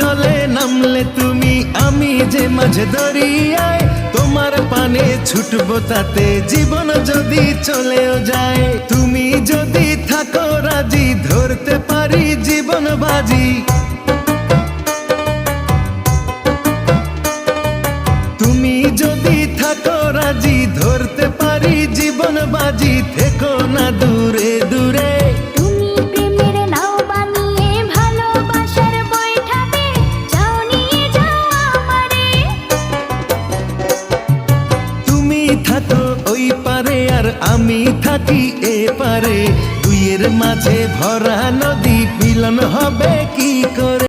জলে নামলে তুমি, আমি যে মাঝে দরিয়ায়, তোমার পানে ছুটবো তাতে জীবন যদি চলেও যায়। তুমি যদি থাকো রাজি, ধরতে পারি জীবন বাজি। তুমি যদি থাকো রাজি, ধরতে পারি জীবন বাজি। থেকো না দূরে দূরে, তুমি প্রেমের নাও বানিয়ে ভালোবাসার বৈঠাতে যাও, নিয়ে যাও আমারে। তুমি থাকো ওই পারে আর আমি থাকি এ পারে, দুইয়ের মাঝে ভরা নদী মিলন হবে কি করে।